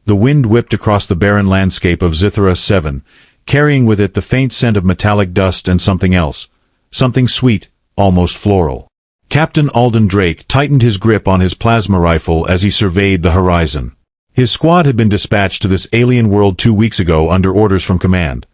The wind whipped across the barren landscape of Zithra 7, carrying with it the faint scent of metallic dust and something else. Something sweet, almost floral. Captain Alden Drake tightened his grip on his plasma rifle as he surveyed the horizon. His squad had been dispatched to this alien world 2 weeks ago under orders from command.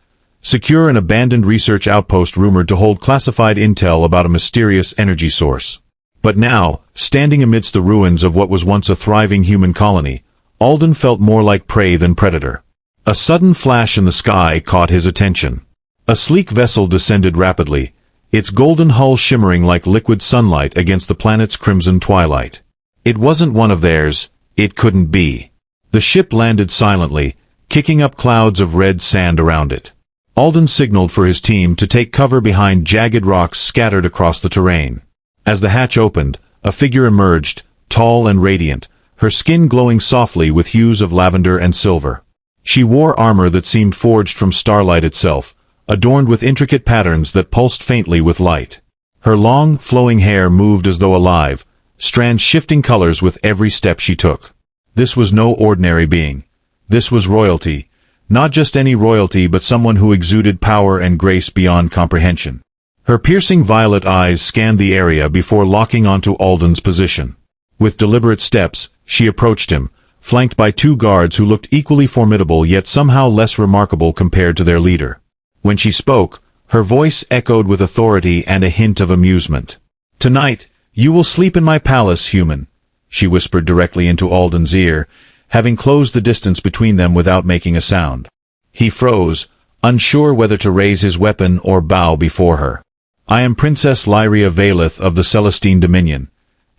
Secure an abandoned research outpost rumored to hold classified intel about a mysterious energy source. But now, standing amidst the ruins of what was once a thriving human colony, Alden felt more like prey than predator. A sudden flash in the sky caught his attention. A sleek vessel descended rapidly, its golden hull shimmering like liquid sunlight against the planet's crimson twilight. It wasn't one of theirs, it couldn't be. The ship landed silently, kicking up clouds of red sand around it. Alden signaled for his team to take cover behind jagged rocks scattered across the terrain. As the hatch opened, a figure emerged, tall and radiant, her skin glowing softly with hues of lavender and silver. She wore armor that seemed forged from starlight itself, adorned with intricate patterns that pulsed faintly with light. Her long, flowing hair moved as though alive, strands shifting colors with every step she took. This was no ordinary being. This was royalty. Not just any royalty, but someone who exuded power and grace beyond comprehension. Her piercing violet eyes scanned the area before locking onto Alden's position. With deliberate steps, she approached him, flanked by 2 guards who looked equally formidable yet somehow less remarkable compared to their leader. When she spoke, her voice echoed with authority and a hint of amusement. "Tonight, you will sleep in my palace, human," she whispered directly into Alden's ear, having closed the distance between them without making a sound. He froze, unsure whether to raise his weapon or bow before her. "I am Princess Lyria Valeth of the Celestine Dominion,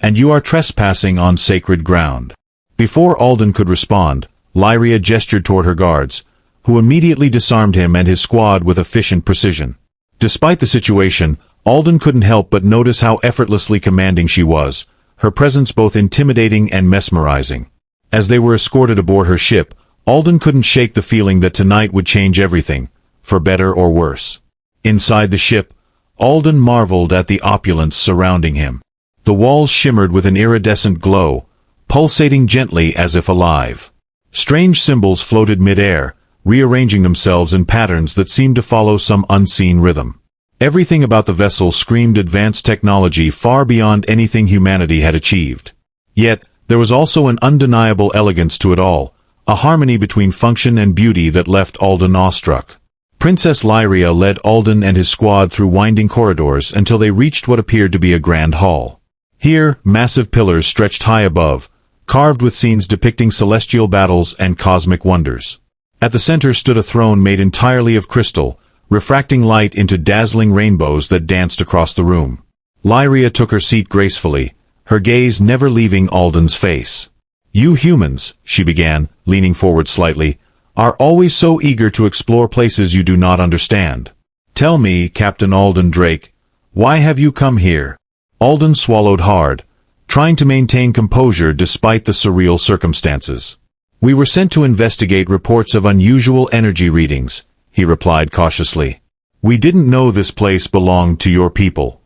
and you are trespassing on sacred ground." Before Alden could respond, Lyria gestured toward her guards, who immediately disarmed him and his squad with efficient precision. Despite the situation, Alden couldn't help but notice how effortlessly commanding she was, her presence both intimidating and mesmerizing. As they were escorted aboard her ship, Alden couldn't shake the feeling that tonight would change everything, for better or worse. Inside the ship, Alden marveled at the opulence surrounding him. The walls shimmered with an iridescent glow, pulsating gently as if alive. Strange symbols floated mid-air, rearranging themselves in patterns that seemed to follow some unseen rhythm. Everything about the vessel screamed advanced technology far beyond anything humanity had achieved. Yet, there was also an undeniable elegance to it all, a harmony between function and beauty that left Alden awestruck. Princess Lyria led Alden and his squad through winding corridors until they reached what appeared to be a grand hall. Here, massive pillars stretched high above, carved with scenes depicting celestial battles and cosmic wonders. At the center stood a throne made entirely of crystal, refracting light into dazzling rainbows that danced across the room. Lyria took her seat gracefully, her gaze never leaving Alden's face. "You humans," she began, leaning forward slightly, "are always so eager to explore places you do not understand. Tell me, Captain Alden Drake, why have you come here?" Alden swallowed hard, trying to maintain composure despite the surreal circumstances. "We were sent to investigate reports of unusual energy readings," he replied cautiously. "We didn't know this place belonged to your people."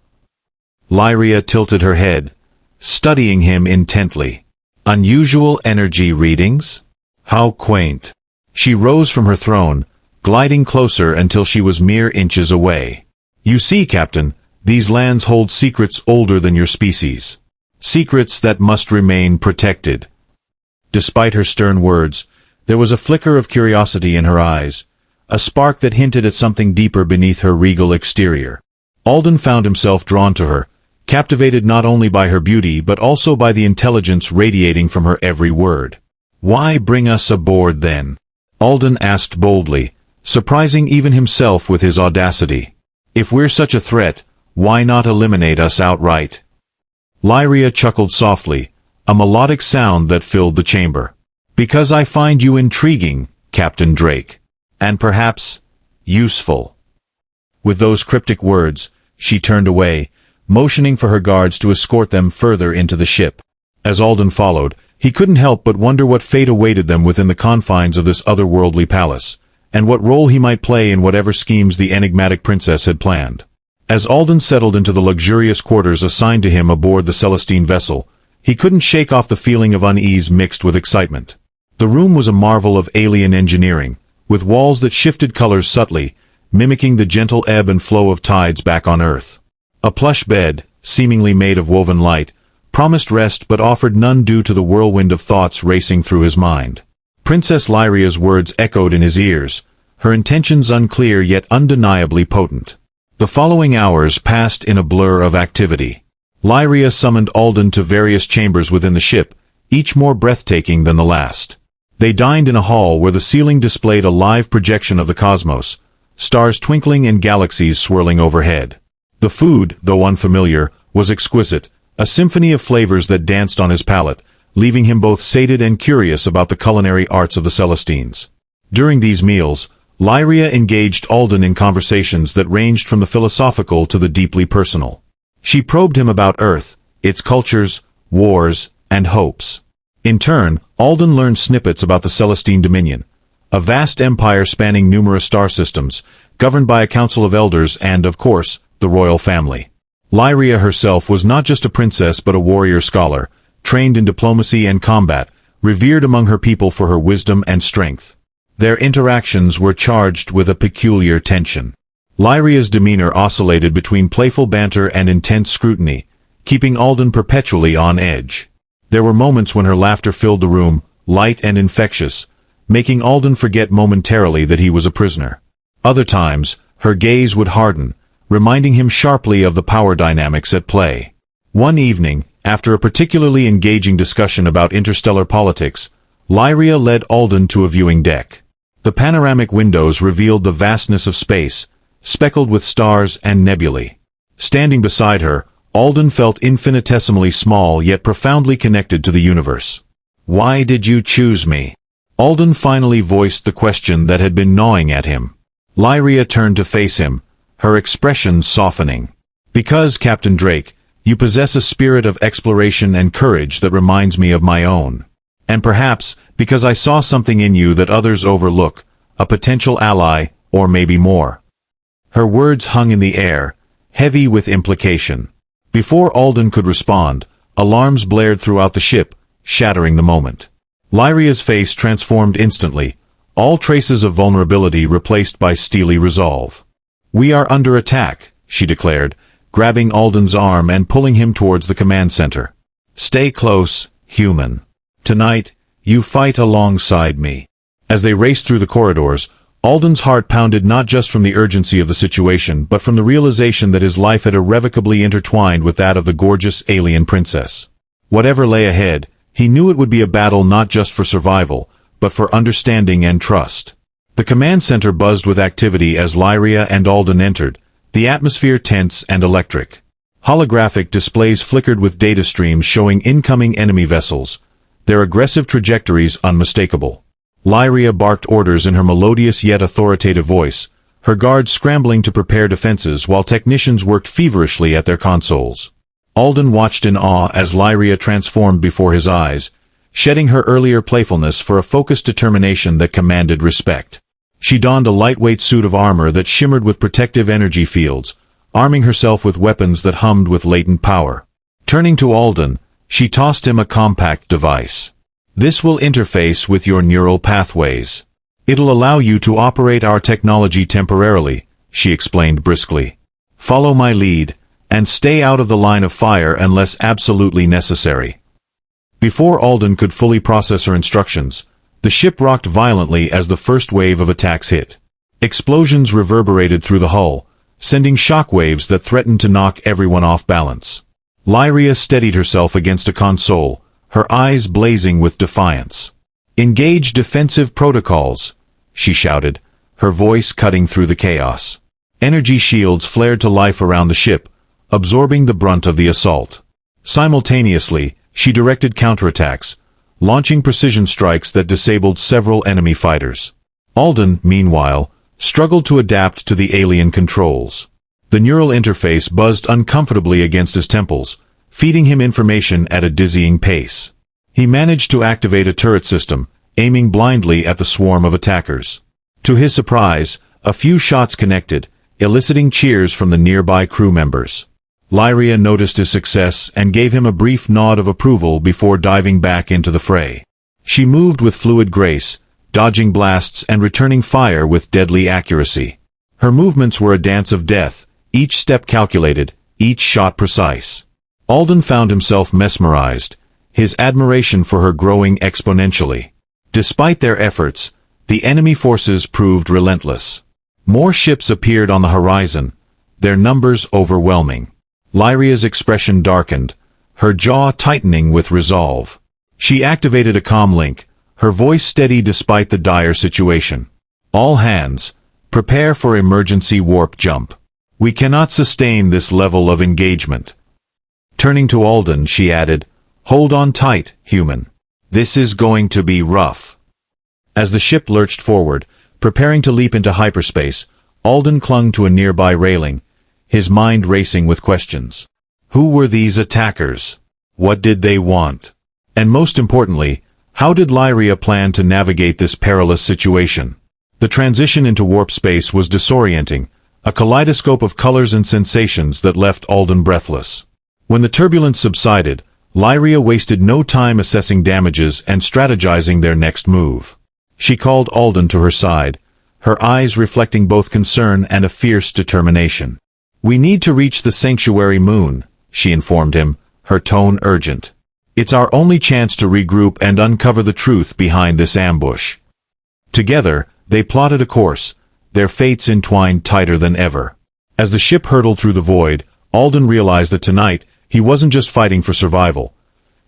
Lyria tilted her head, studying him intently. "Unusual energy readings? How quaint." She rose from her throne, gliding closer until she was mere inches away. "You see, Captain, these lands hold secrets older than your species. Secrets that must remain protected." Despite her stern words, there was a flicker of curiosity in her eyes, a spark that hinted at something deeper beneath her regal exterior. Alden found himself drawn to her, captivated not only by her beauty but also by the intelligence radiating from her every word. "Why bring us aboard then?" Alden asked boldly, surprising even himself with his audacity. "If we're such a threat, why not eliminate us outright?" Lyria chuckled softly, a melodic sound that filled the chamber. "Because I find you intriguing, Captain Drake. And perhaps useful." With those cryptic words, she turned away, motioning for her guards to escort them further into the ship. As Alden followed, he couldn't help but wonder what fate awaited them within the confines of this otherworldly palace, and what role he might play in whatever schemes the enigmatic princess had planned. As Alden settled into the luxurious quarters assigned to him aboard the Celestine vessel, he couldn't shake off the feeling of unease mixed with excitement. The room was a marvel of alien engineering, with walls that shifted colors subtly, mimicking the gentle ebb and flow of tides back on Earth. A plush bed, seemingly made of woven light, promised rest but offered none due to the whirlwind of thoughts racing through his mind. Princess Lyria's words echoed in his ears, her intentions unclear yet undeniably potent. The following hours passed in a blur of activity. Lyria summoned Alden to various chambers within the ship, each more breathtaking than the last. They dined in a hall where the ceiling displayed a live projection of the cosmos, stars twinkling and galaxies swirling overhead. The food, though unfamiliar, was exquisite, a symphony of flavors that danced on his palate, leaving him both sated and curious about the culinary arts of the Celestines. During these meals, Lyria engaged Alden in conversations that ranged from the philosophical to the deeply personal. She probed him about Earth, its cultures, wars, and hopes. In turn, Alden learned snippets about the Celestine Dominion, a vast empire spanning numerous star systems, governed by a council of elders and, of course, the royal family. Lyria herself was not just a princess but a warrior scholar, trained in diplomacy and combat, revered among her people for her wisdom and strength. Their interactions were charged with a peculiar tension. Lyria's demeanor oscillated between playful banter and intense scrutiny, keeping Alden perpetually on edge. There were moments when her laughter filled the room, light and infectious, making Alden forget momentarily that he was a prisoner. Other times, her gaze would harden, reminding him sharply of the power dynamics at play. One evening, after a particularly engaging discussion about interstellar politics, Lyria led Alden to a viewing deck. The panoramic windows revealed the vastness of space, speckled with stars and nebulae. Standing beside her, Alden felt infinitesimally small yet profoundly connected to the universe. "Why did you choose me?" Alden finally voiced the question that had been gnawing at him. Lyria turned to face him, her expression softening. "Because, Captain Drake, you possess a spirit of exploration and courage that reminds me of my own. And perhaps, because I saw something in you that others overlook, a potential ally, or maybe more." Her words hung in the air, heavy with implication. Before Alden could respond, alarms blared throughout the ship, shattering the moment. Lyria's face transformed instantly, all traces of vulnerability replaced by steely resolve. "We are under attack," she declared, grabbing Alden's arm and pulling him towards the command center. "Stay close, human. Tonight, you fight alongside me." As they raced through the corridors, Alden's heart pounded not just from the urgency of the situation but from the realization that his life had irrevocably intertwined with that of the gorgeous alien princess. Whatever lay ahead, he knew it would be a battle not just for survival, but for understanding and trust. The command center buzzed with activity as Lyria and Alden entered, the atmosphere tense and electric. Holographic displays flickered with data streams showing incoming enemy vessels, their aggressive trajectories unmistakable. Lyria barked orders in her melodious yet authoritative voice, her guards scrambling to prepare defenses while technicians worked feverishly at their consoles. Alden watched in awe as Lyria transformed before his eyes, shedding her earlier playfulness for a focused determination that commanded respect. She donned a lightweight suit of armor that shimmered with protective energy fields, arming herself with weapons that hummed with latent power. Turning to Alden, she tossed him a compact device. "This will interface with your neural pathways. It'll allow you to operate our technology temporarily," she explained briskly. "Follow my lead, and stay out of the line of fire unless absolutely necessary." Before Alden could fully process her instructions, the ship rocked violently as the first wave of attacks hit. Explosions reverberated through the hull, sending shock waves that threatened to knock everyone off balance. Lyria steadied herself against a console, her eyes blazing with defiance. "Engage defensive protocols," she shouted, her voice cutting through the chaos. Energy shields flared to life around the ship, absorbing the brunt of the assault. Simultaneously, she directed counterattacks, launching precision strikes that disabled several enemy fighters. Alden, meanwhile, struggled to adapt to the alien controls. The neural interface buzzed uncomfortably against his temples, feeding him information at a dizzying pace. He managed to activate a turret system, aiming blindly at the swarm of attackers. To his surprise, a few shots connected, eliciting cheers from the nearby crew members. Lyria noticed his success and gave him a brief nod of approval before diving back into the fray. She moved with fluid grace, dodging blasts and returning fire with deadly accuracy. Her movements were a dance of death, each step calculated, each shot precise. Alden found himself mesmerized, his admiration for her growing exponentially. Despite their efforts, the enemy forces proved relentless. More ships appeared on the horizon, their numbers overwhelming. Lyria's expression darkened, her jaw tightening with resolve. She activated a comm link, her voice steady despite the dire situation. "All hands, prepare for emergency warp jump. We cannot sustain this level of engagement." Turning to Alden, she added, "Hold on tight, human. This is going to be rough." As the ship lurched forward, preparing to leap into hyperspace, Alden clung to a nearby railing, his mind racing with questions. Who were these attackers? What did they want? And most importantly, how did Lyria plan to navigate this perilous situation? The transition into warp space was disorienting, a kaleidoscope of colors and sensations that left Alden breathless. When the turbulence subsided, Lyria wasted no time assessing damages and strategizing their next move. She called Alden to her side, her eyes reflecting both concern and a fierce determination. "We need to reach the sanctuary moon," she informed him, her tone urgent. "It's our only chance to regroup and uncover the truth behind this ambush." Together, they plotted a course, their fates entwined tighter than ever. As the ship hurtled through the void, Alden realized that tonight, he wasn't just fighting for survival.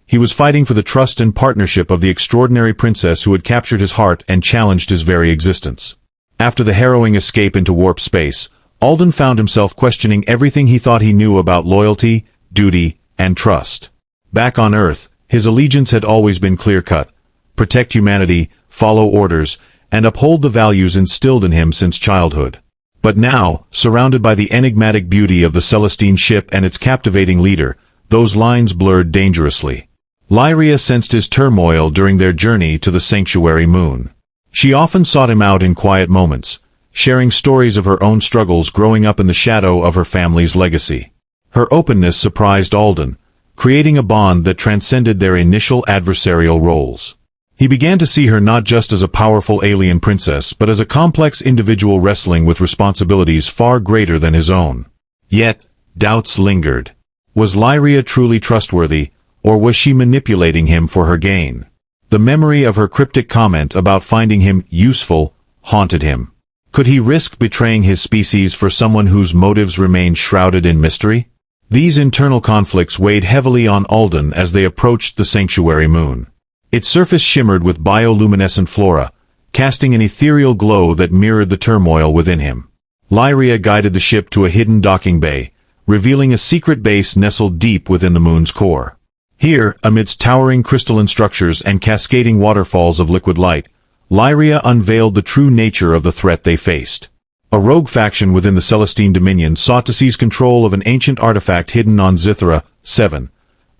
He was fighting for the trust and partnership of the extraordinary princess who had captured his heart and challenged his very existence. After the harrowing escape into warp space, Alden found himself questioning everything he thought he knew about loyalty, duty, and trust. Back on Earth, his allegiance had always been clear-cut: protect humanity, follow orders, and uphold the values instilled in him since childhood. But now, surrounded by the enigmatic beauty of the Celestine ship and its captivating leader, those lines blurred dangerously. Lyria sensed his turmoil during their journey to the sanctuary moon. She often sought him out in quiet moments, sharing stories of her own struggles growing up in the shadow of her family's legacy. Her openness surprised Alden, creating a bond that transcended their initial adversarial roles. He began to see her not just as a powerful alien princess but as a complex individual wrestling with responsibilities far greater than his own. Yet, doubts lingered. Was Lyria truly trustworthy, or was she manipulating him for her gain? The memory of her cryptic comment about finding him useful haunted him. Could he risk betraying his species for someone whose motives remained shrouded in mystery? These internal conflicts weighed heavily on Alden as they approached the sanctuary moon. Its surface shimmered with bioluminescent flora, casting an ethereal glow that mirrored the turmoil within him. Lyria guided the ship to a hidden docking bay, revealing a secret base nestled deep within the moon's core. Here, amidst towering crystalline structures and cascading waterfalls of liquid light, Lyria unveiled the true nature of the threat they faced. A rogue faction within the Celestine Dominion sought to seize control of an ancient artifact hidden on Zithra 7,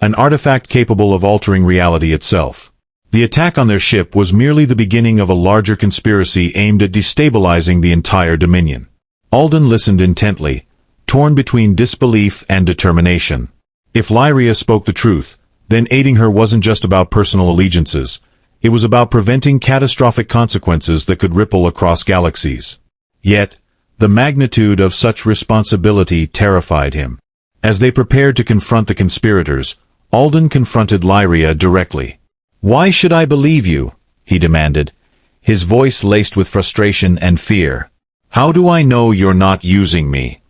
an artifact capable of altering reality itself. The attack on their ship was merely the beginning of a larger conspiracy aimed at destabilizing the entire Dominion. Alden listened intently, torn between disbelief and determination. If Lyria spoke the truth, then aiding her wasn't just about personal allegiances. It was about preventing catastrophic consequences that could ripple across galaxies. Yet, the magnitude of such responsibility terrified him. As they prepared to confront the conspirators, Alden confronted Lyria directly. "Why should I believe you?" he demanded, his voice laced with frustration and fear. "How do I know you're not using me?"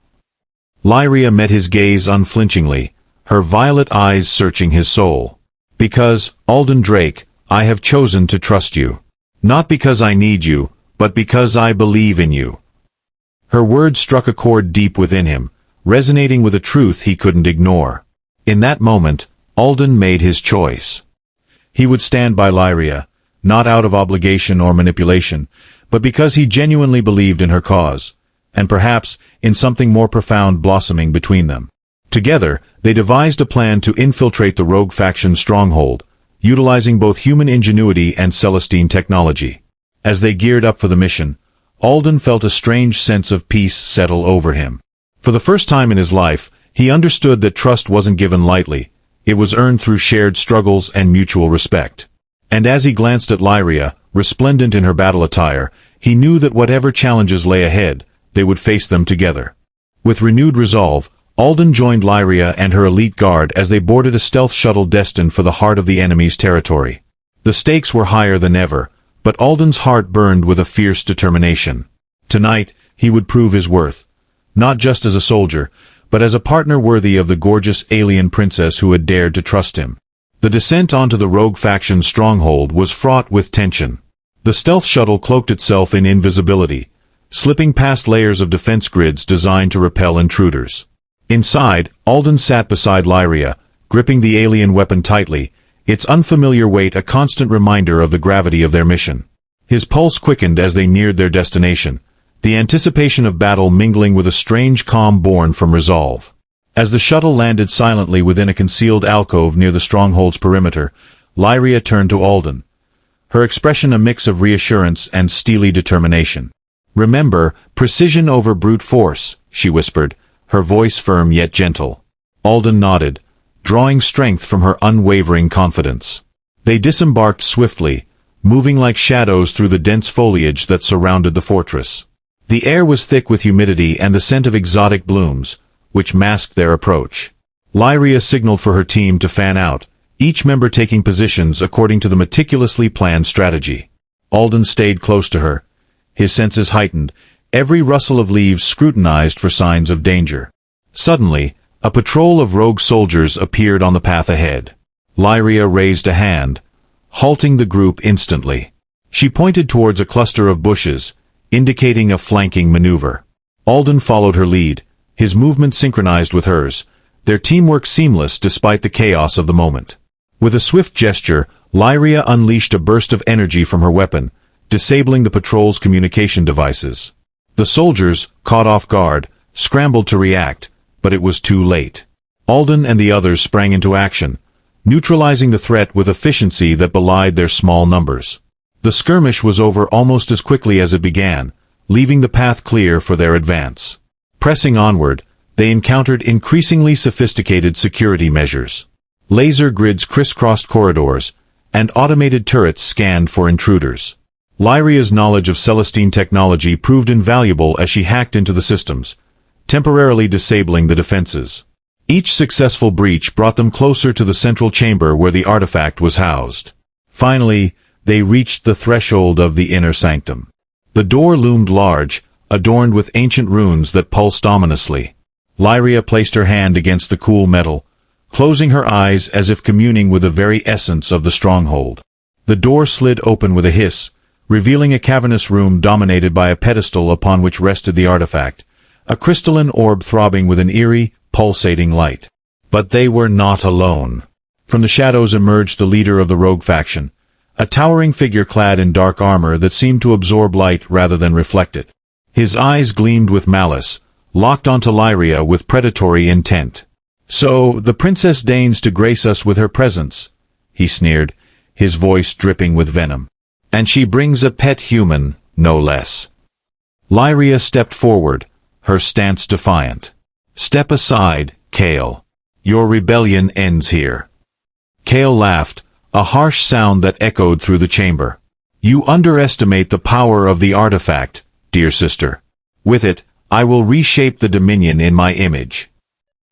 Lyria met his gaze unflinchingly, her violet eyes searching his soul. "Because, Alden Drake, I have chosen to trust you. Not because I need you, but because I believe in you." Her words struck a chord deep within him, resonating with a truth he couldn't ignore. In that moment, Alden made his choice. He would stand by Lyria, not out of obligation or manipulation, but because he genuinely believed in her cause, and perhaps in something more profound blossoming between them. Together, they devised a plan to infiltrate the rogue faction's stronghold, utilizing both human ingenuity and Celestine technology. As they geared up for the mission, Alden felt a strange sense of peace settle over him. For the first time in his life, he understood that trust wasn't given lightly. It was earned through shared struggles and mutual respect. And as he glanced at Lyria, resplendent in her battle attire, he knew that whatever challenges lay ahead, they would face them together. With renewed resolve, Alden joined Lyria and her elite guard as they boarded a stealth shuttle destined for the heart of the enemy's territory. The stakes were higher than ever, but Alden's heart burned with a fierce determination. Tonight, he would prove his worth, not just as a soldier, but as a partner worthy of the gorgeous alien princess who had dared to trust him. The descent onto the rogue faction's stronghold was fraught with tension. The stealth shuttle cloaked itself in invisibility, slipping past layers of defense grids designed to repel intruders. Inside, Alden sat beside Lyria, gripping the alien weapon tightly, its unfamiliar weight a constant reminder of the gravity of their mission. His pulse quickened as they neared their destination, the anticipation of battle mingling with a strange calm born from resolve. As the shuttle landed silently within a concealed alcove near the stronghold's perimeter, Lyria turned to Alden, her expression a mix of reassurance and steely determination. "Remember, precision over brute force," she whispered, her voice firm yet gentle. Alden nodded, drawing strength from her unwavering confidence. They disembarked swiftly, moving like shadows through the dense foliage that surrounded the fortress. The air was thick with humidity and the scent of exotic blooms, which masked their approach. Lyria signaled for her team to fan out, each member taking positions according to the meticulously planned strategy. Alden stayed close to her, his senses heightened, every rustle of leaves scrutinized for signs of danger. Suddenly, a patrol of rogue soldiers appeared on the path ahead. Lyria raised a hand, halting the group instantly. She pointed towards a cluster of bushes, indicating a flanking maneuver. Alden followed her lead, his movement synchronized with hers, their teamwork seamless despite the chaos of the moment. With a swift gesture, Lyria unleashed a burst of energy from her weapon, disabling the patrol's communication devices. The soldiers, caught off guard, scrambled to react, but it was too late. Alden and the others sprang into action, neutralizing the threat with efficiency that belied their small numbers. The skirmish was over almost as quickly as it began, leaving the path clear for their advance. Pressing onward, they encountered increasingly sophisticated security measures. Laser grids crisscrossed corridors, and automated turrets scanned for intruders. Lyria's knowledge of Celestine technology proved invaluable as she hacked into the systems, temporarily disabling the defenses. Each successful breach brought them closer to the central chamber where the artifact was housed. Finally, they reached the threshold of the inner sanctum. The door loomed large, adorned with ancient runes that pulsed ominously. Lyria placed her hand against the cool metal, closing her eyes as if communing with the very essence of the stronghold. The door slid open with a hiss, revealing a cavernous room dominated by a pedestal upon which rested the artifact, a crystalline orb throbbing with an eerie, pulsating light. But they were not alone. From the shadows emerged the leader of the rogue faction, a towering figure clad in dark armor that seemed to absorb light rather than reflect it. His eyes gleamed with malice, locked onto Lyria with predatory intent. "So, the princess deigns to grace us with her presence," he sneered, his voice dripping with venom. "And she brings a pet human, no less." Lyria stepped forward, her stance defiant. "Step aside, Kale. Your rebellion ends here." Kale laughed, a harsh sound that echoed through the chamber. "You underestimate the power of the artifact, dear sister. With it, I will reshape the Dominion in my image."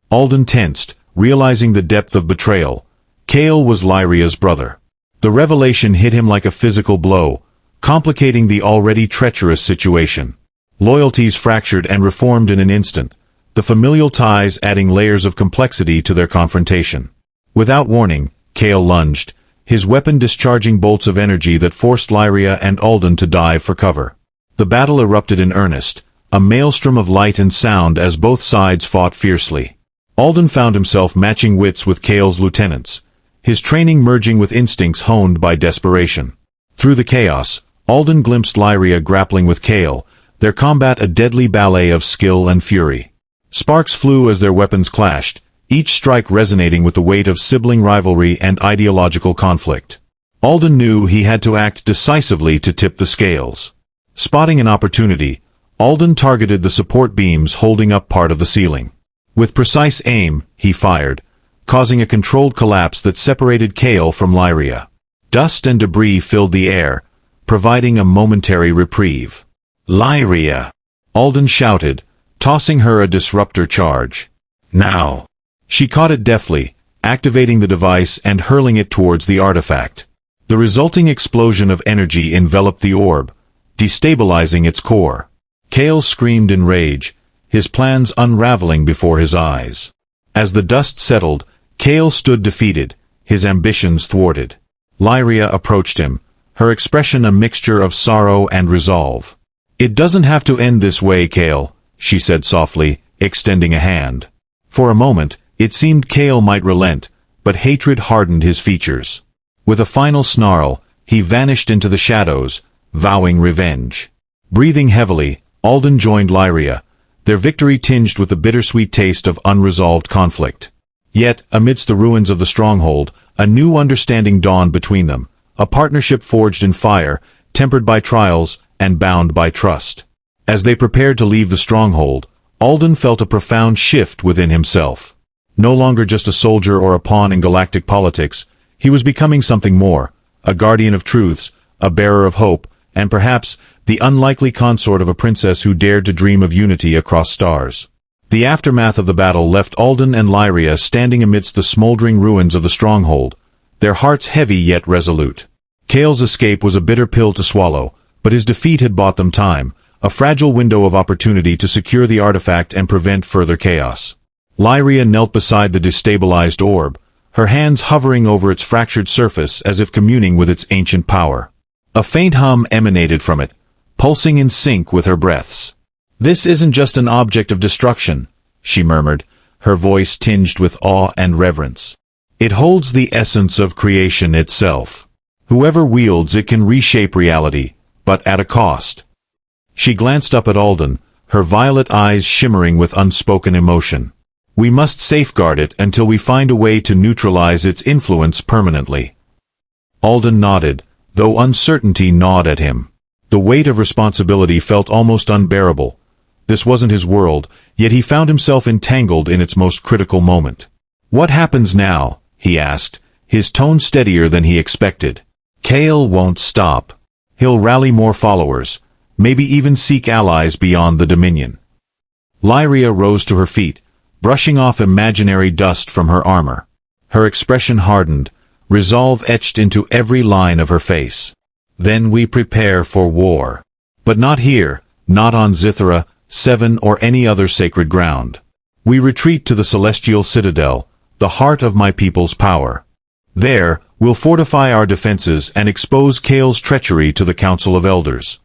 Alden tensed, realizing the depth of betrayal. Kale was Lyria's brother. The revelation hit him like a physical blow, complicating the already treacherous situation. Loyalties fractured and reformed in an instant, the familial ties adding layers of complexity to their confrontation. Without warning, Kale lunged, his weapon discharging bolts of energy that forced Lyria and Alden to dive for cover. The battle erupted in earnest, a maelstrom of light and sound as both sides fought fiercely. Alden found himself matching wits with Kale's lieutenants, his training merging with instincts honed by desperation. Through the chaos, Alden glimpsed Lyria grappling with Kale, their combat a deadly ballet of skill and fury. Sparks flew as their weapons clashed, each strike resonating with the weight of sibling rivalry and ideological conflict. Alden knew he had to act decisively to tip the scales. Spotting an opportunity, Alden targeted the support beams holding up part of the ceiling. With precise aim, he fired, causing a controlled collapse that separated Kale from Lyria. Dust and debris filled the air, providing a momentary reprieve. "Lyria!" Alden shouted, tossing her a disruptor charge. "Now!" She caught it deftly, activating the device and hurling it towards the artifact. The resulting explosion of energy enveloped the orb, destabilizing its core. Kale screamed in rage, his plans unraveling before his eyes. As the dust settled, Kale stood defeated, his ambitions thwarted. Lyria approached him, her expression a mixture of sorrow and resolve. "It doesn't have to end this way, Kale," she said softly, extending a hand. For a moment, it seemed Kale might relent, but hatred hardened his features. With a final snarl, he vanished into the shadows, vowing revenge. Breathing heavily, Alden joined Lyria, their victory tinged with the bittersweet taste of unresolved conflict. Yet, amidst the ruins of the stronghold, a new understanding dawned between them, a partnership forged in fire, tempered by trials, and bound by trust. As they prepared to leave the stronghold, Alden felt a profound shift within himself. No longer just a soldier or a pawn in galactic politics, he was becoming something more, a guardian of truths, a bearer of hope, and perhaps the unlikely consort of a princess who dared to dream of unity across stars. The aftermath of the battle left Alden and Lyria standing amidst the smoldering ruins of the stronghold, their hearts heavy yet resolute. Kale's escape was a bitter pill to swallow, but his defeat had bought them time, a fragile window of opportunity to secure the artifact and prevent further chaos. Lyria knelt beside the destabilized orb, her hands hovering over its fractured surface as if communing with its ancient power. A faint hum emanated from it, pulsing in sync with her breaths. "This isn't just an object of destruction," she murmured, her voice tinged with awe and reverence. "It holds the essence of creation itself. Whoever wields it can reshape reality, but at a cost." She glanced up at Alden, her violet eyes shimmering with unspoken emotion. "We must safeguard it until we find a way to neutralize its influence permanently." Alden nodded, though uncertainty gnawed at him. The weight of responsibility felt almost unbearable. This wasn't his world, yet he found himself entangled in its most critical moment. "What happens now?" he asked, his tone steadier than he expected. "Kale won't stop. He'll rally more followers, maybe even seek allies beyond the Dominion." Lyria rose to her feet, brushing off imaginary dust from her armor. Her expression hardened, resolve etched into every line of her face. "Then we prepare for war. But not here, not on Zithra 7 or any other sacred ground. We retreat to the celestial citadel, the heart of my people's power. There, we'll fortify our defenses and expose Kale's treachery to the Council of Elders."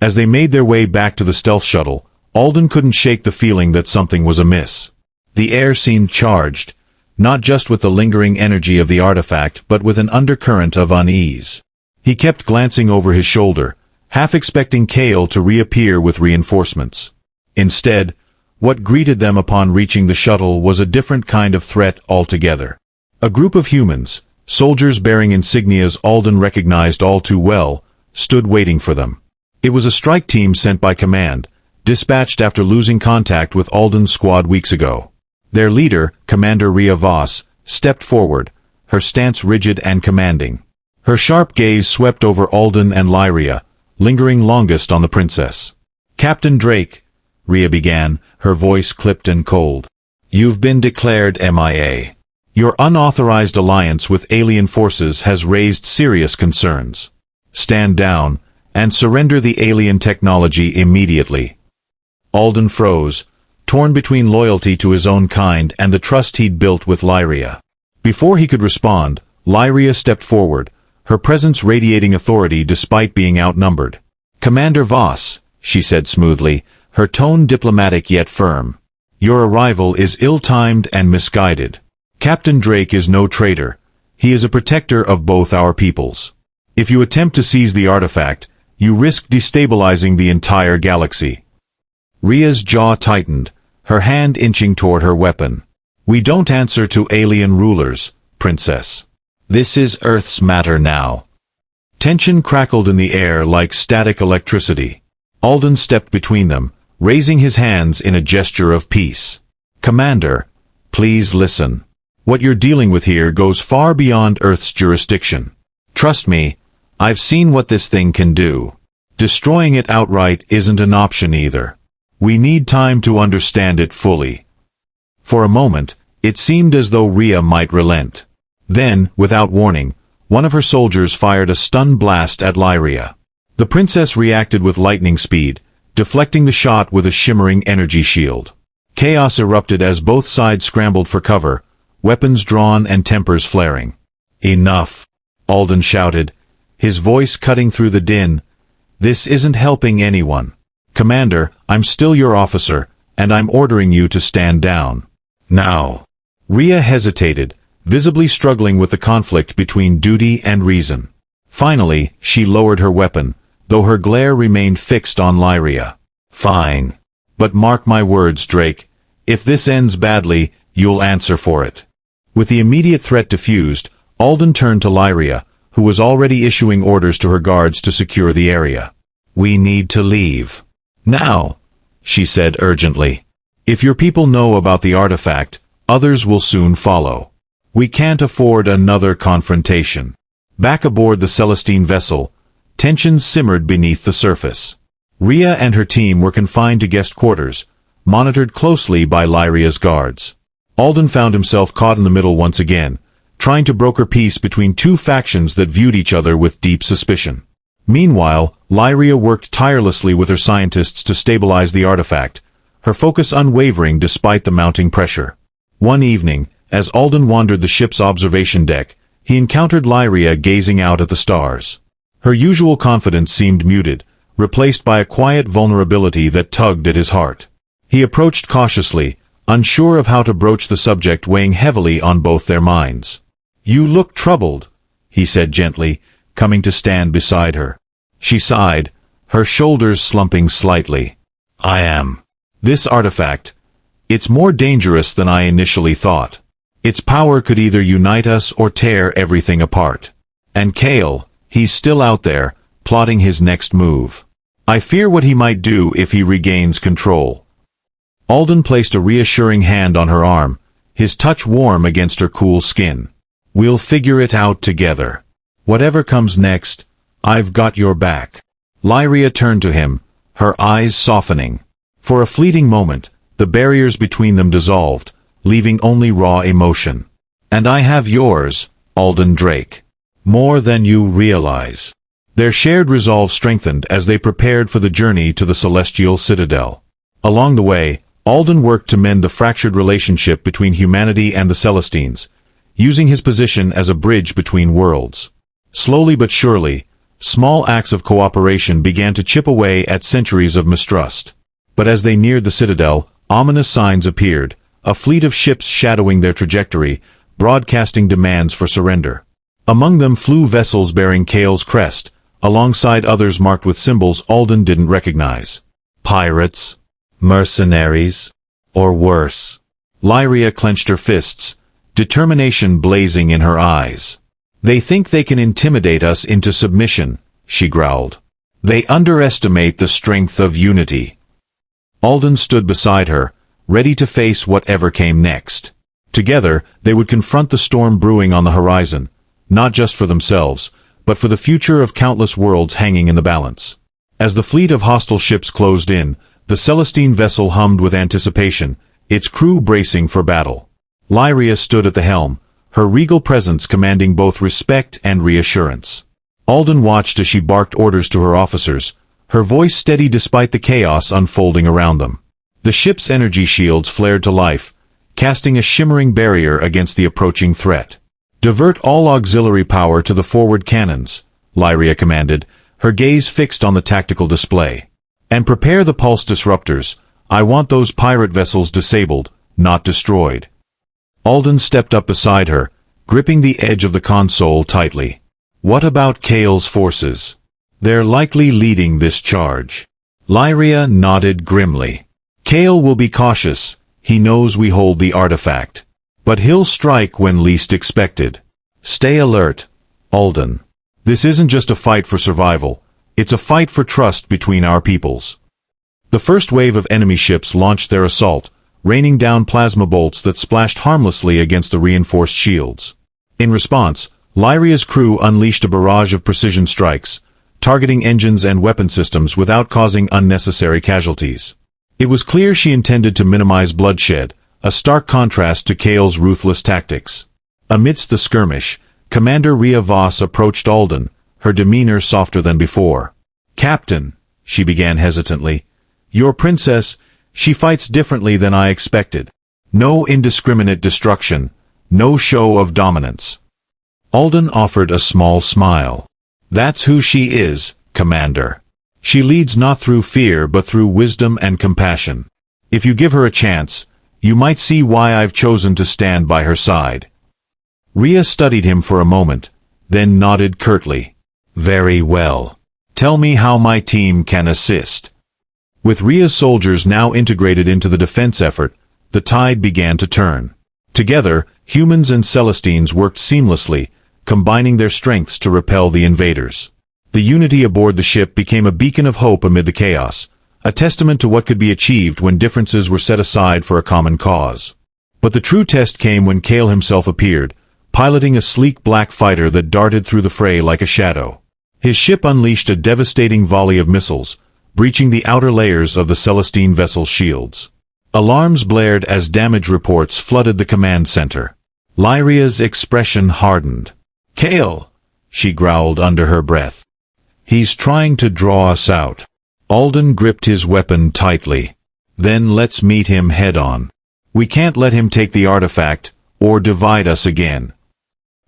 As they made their way back to the stealth shuttle, Alden couldn't shake the feeling that something was amiss. The air seemed charged, not just with the lingering energy of the artifact but with an undercurrent of unease. He kept glancing over his shoulder, half expecting Kale to reappear with reinforcements. Instead, what greeted them upon reaching the shuttle was a different kind of threat altogether. A group of humans, soldiers bearing insignias Alden recognized all too well, stood waiting for them. It was a strike team sent by command, dispatched after losing contact with Alden's squad weeks ago. Their leader, Commander Rhea Voss, stepped forward, her stance rigid and commanding. Her sharp gaze swept over Alden and Lyria, lingering longest on the princess. "Captain Drake," Rhea began, her voice clipped and cold. "You've been declared MIA. Your unauthorized alliance with alien forces has raised serious concerns. Stand down, and surrender the alien technology immediately." Alden froze, torn between loyalty to his own kind and the trust he'd built with Lyria. Before he could respond, Lyria stepped forward, her presence radiating authority despite being outnumbered. "Commander Voss," she said smoothly, her tone diplomatic yet firm. "Your arrival is ill-timed and misguided. Captain Drake is no traitor. He is a protector of both our peoples. If you attempt to seize the artifact, you risk destabilizing the entire galaxy." Rhea's jaw tightened, her hand inching toward her weapon. "We don't answer to alien rulers, Princess. This is Earth's matter now." Tension crackled in the air like static electricity. Alden stepped between them, raising his hands in a gesture of peace. "Commander, please listen. What you're dealing with here goes far beyond Earth's jurisdiction. Trust me, I've seen what this thing can do. Destroying it outright isn't an option either. We need time to understand it fully. For a moment, it seemed as though Rhea might relent. Then, without warning, one of her soldiers fired a stun blast at Lyria. The princess reacted with lightning speed, deflecting the shot with a shimmering energy shield. Chaos erupted as both sides scrambled for cover, weapons drawn and tempers flaring. "Enough!" Alden shouted, his voice cutting through the din. "This isn't helping anyone. Commander, I'm still your officer, and I'm ordering you to stand down. Now." Rhea hesitated, visibly struggling with the conflict between duty and reason. Finally, she lowered her weapon, though her glare remained fixed on Lyria. "Fine. But mark my words, Drake. If this ends badly, you'll answer for it." With the immediate threat diffused, Alden turned to Lyria, who was already issuing orders to her guards to secure the area. "We need to leave. Now," she said urgently. "If your people know about the artifact, others will soon follow. We can't afford another confrontation." Back aboard the Celestine vessel, tensions simmered beneath the surface. Rhea and her team were confined to guest quarters, monitored closely by Lyria's guards. Alden found himself caught in the middle once again, trying to broker peace between two factions that viewed each other with deep suspicion. Meanwhile, Lyria worked tirelessly with her scientists to stabilize the artifact, her focus unwavering despite the mounting pressure. One evening, as Alden wandered the ship's observation deck, he encountered Lyria gazing out at the stars. Her usual confidence seemed muted, replaced by a quiet vulnerability that tugged at his heart. He approached cautiously, unsure of how to broach the subject weighing heavily on both their minds. "You look troubled," he said gently, coming to stand beside her. She sighed, her shoulders slumping slightly. "I am. This artifact, it's more dangerous than I initially thought. Its power could either unite us or tear everything apart. And Kale, he's still out there, plotting his next move. I fear what he might do if he regains control." Alden placed a reassuring hand on her arm, his touch warm against her cool skin. "We'll figure it out together. Whatever comes next, I've got your back." Lyria turned to him, her eyes softening. For a fleeting moment, the barriers between them dissolved, leaving only raw emotion. "And I have yours, Alden Drake. More than you realize." Their shared resolve strengthened as they prepared for the journey to the Celestial Citadel. Along the way, Alden worked to mend the fractured relationship between humanity and the Celestines, using his position as a bridge between worlds. Slowly but surely, small acts of cooperation began to chip away at centuries of mistrust. But as they neared the Citadel, ominous signs appeared, a fleet of ships shadowing their trajectory, broadcasting demands for surrender. Among them flew vessels bearing Kale's crest, alongside others marked with symbols Alden didn't recognize. Pirates? Mercenaries? Or worse? Lyria clenched her fists, determination blazing in her eyes. "They think they can intimidate us into submission," she growled. "They underestimate the strength of unity." Alden stood beside her, ready to face whatever came next. Together, they would confront the storm brewing on the horizon, not just for themselves, but for the future of countless worlds hanging in the balance. As the fleet of hostile ships closed in, the Celestine vessel hummed with anticipation, its crew bracing for battle. Lyria stood at the helm, her regal presence commanding both respect and reassurance. Alden watched as she barked orders to her officers, her voice steady despite the chaos unfolding around them. The ship's energy shields flared to life, casting a shimmering barrier against the approaching threat. "Divert all auxiliary power to the forward cannons," Lyria commanded, her gaze fixed on the tactical display. "And prepare the pulse disruptors. I want those pirate vessels disabled, not destroyed." Alden stepped up beside her, gripping the edge of the console tightly. "What about Kale's forces? They're likely leading this charge." Lyria nodded grimly. "Kale will be cautious. He knows we hold the artifact. But he'll strike when least expected. Stay alert, Alden. This isn't just a fight for survival. It's a fight for trust between our peoples." The first wave of enemy ships launched their assault, raining down plasma bolts that splashed harmlessly against the reinforced shields. In response, Lyria's crew unleashed a barrage of precision strikes, targeting engines and weapon systems without causing unnecessary casualties. It was clear she intended to minimize bloodshed, a stark contrast to Kale's ruthless tactics. Amidst the skirmish, Commander Rhea Voss approached Alden, her demeanor softer than before. "Captain," she began hesitantly, "your princess, she fights differently than I expected. No indiscriminate destruction, no show of dominance." Alden offered a small smile. "That's who she is, Commander. She leads not through fear but through wisdom and compassion. If you give her a chance, you might see why I've chosen to stand by her side." Rhea studied him for a moment, then nodded curtly. "Very well. Tell me how my team can assist." With Rhea's soldiers now integrated into the defense effort, the tide began to turn. Together, humans and Celestines worked seamlessly, combining their strengths to repel the invaders. The unity aboard the ship became a beacon of hope amid the chaos, a testament to what could be achieved when differences were set aside for a common cause. But the true test came when Kale himself appeared, piloting a sleek black fighter that darted through the fray like a shadow. His ship unleashed a devastating volley of missiles, breaching the outer layers of the Celestine vessel's shields. Alarms blared as damage reports flooded the command center. Lyria's expression hardened. "Kale," she growled under her breath. "He's trying to draw us out." Alden gripped his weapon tightly. "Then let's meet him head-on. We can't let him take the artifact, or divide us again."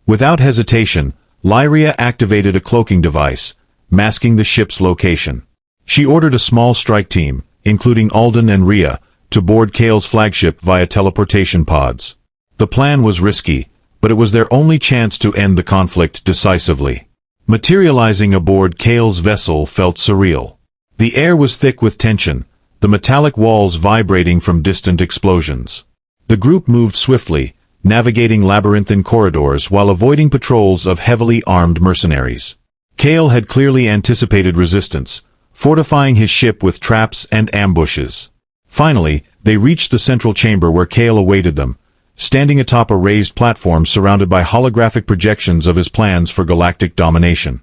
Without hesitation, Lyria activated a cloaking device, masking the ship's location. She ordered a small strike team, including Alden and Rhea, to board Kale's flagship via teleportation pods. The plan was risky, but it was their only chance to end the conflict decisively. Materializing aboard Kale's vessel felt surreal. The air was thick with tension, the metallic walls vibrating from distant explosions. The group moved swiftly, navigating labyrinthine corridors while avoiding patrols of heavily armed mercenaries. Kale had clearly anticipated resistance, fortifying his ship with traps and ambushes. Finally, they reached the central chamber where Kale awaited them, standing atop a raised platform surrounded by holographic projections of his plans for galactic domination.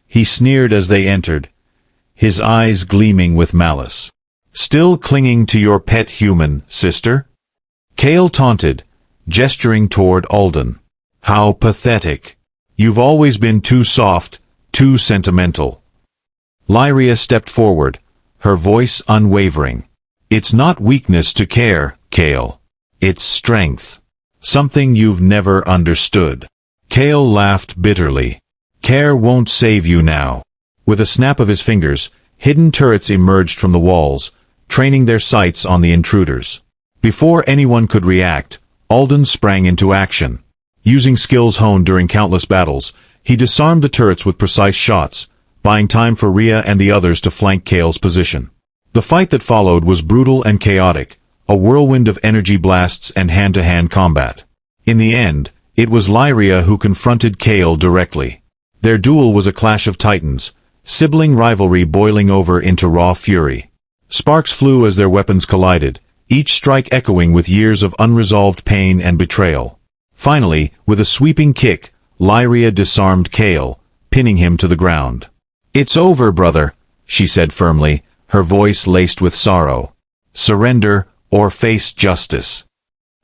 He sneered as they entered, his eyes gleaming with malice. "Still clinging to your pet human, sister?" Kale taunted, gesturing toward Alden. "How pathetic. You've always been too soft, too sentimental." Lyria stepped forward, her voice unwavering. "It's not weakness to care, Kale. It's strength. Something you've never understood." Kale laughed bitterly. "Care won't save you now." With a snap of his fingers, hidden turrets emerged from the walls, training their sights on the intruders. Before anyone could react, Alden sprang into action. Using skills honed during countless battles, he disarmed the turrets with precise shots, buying time for Rhea and the others to flank Kale's position. The fight that followed was brutal and chaotic, a whirlwind of energy blasts and hand-to-hand combat. In the end, it was Lyria who confronted Kale directly. Their duel was a clash of titans, sibling rivalry boiling over into raw fury. Sparks flew as their weapons collided, each strike echoing with years of unresolved pain and betrayal. Finally, with a sweeping kick, Lyria disarmed Kale, pinning him to the ground. "It's over, brother," she said firmly, her voice laced with sorrow. "Surrender, or face justice."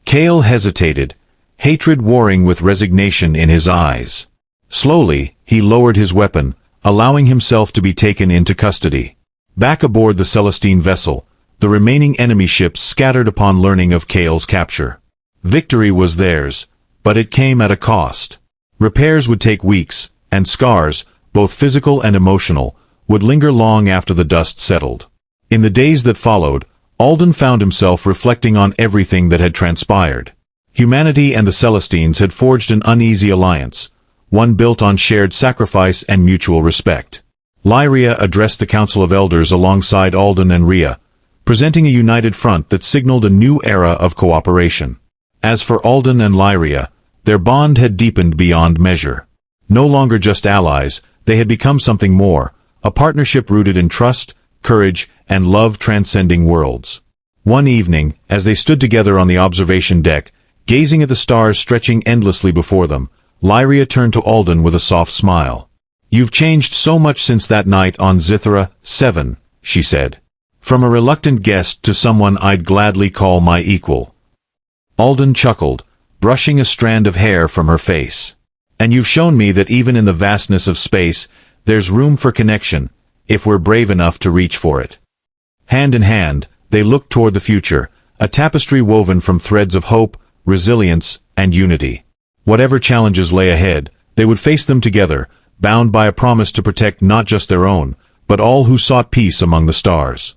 Kale hesitated, hatred warring with resignation in his eyes. Slowly, he lowered his weapon, allowing himself to be taken into custody. Back aboard the Celestine vessel, the remaining enemy ships scattered upon learning of Kale's capture. Victory was theirs, but it came at a cost. Repairs would take weeks, and scars, both physical and emotional, would linger long after the dust settled. In the days that followed, Alden found himself reflecting on everything that had transpired. Humanity and the Celestines had forged an uneasy alliance, one built on shared sacrifice and mutual respect. Lyria addressed the Council of Elders alongside Alden and Rhea, presenting a united front that signaled a new era of cooperation. As for Alden and Lyria, their bond had deepened beyond measure. No longer just allies, they had become something more, a partnership rooted in trust, courage, and love transcending worlds. One evening, as they stood together on the observation deck, gazing at the stars stretching endlessly before them, Lyria turned to Alden with a soft smile. "You've changed so much since that night on Zithra 7, she said. "From a reluctant guest to someone I'd gladly call my equal." Alden chuckled, brushing a strand of hair from her face. "And you've shown me that even in the vastness of space, there's room for connection, if we're brave enough to reach for it." Hand in hand, they looked toward the future, a tapestry woven from threads of hope, resilience, and unity. Whatever challenges lay ahead, they would face them together, bound by a promise to protect not just their own, but all who sought peace among the stars.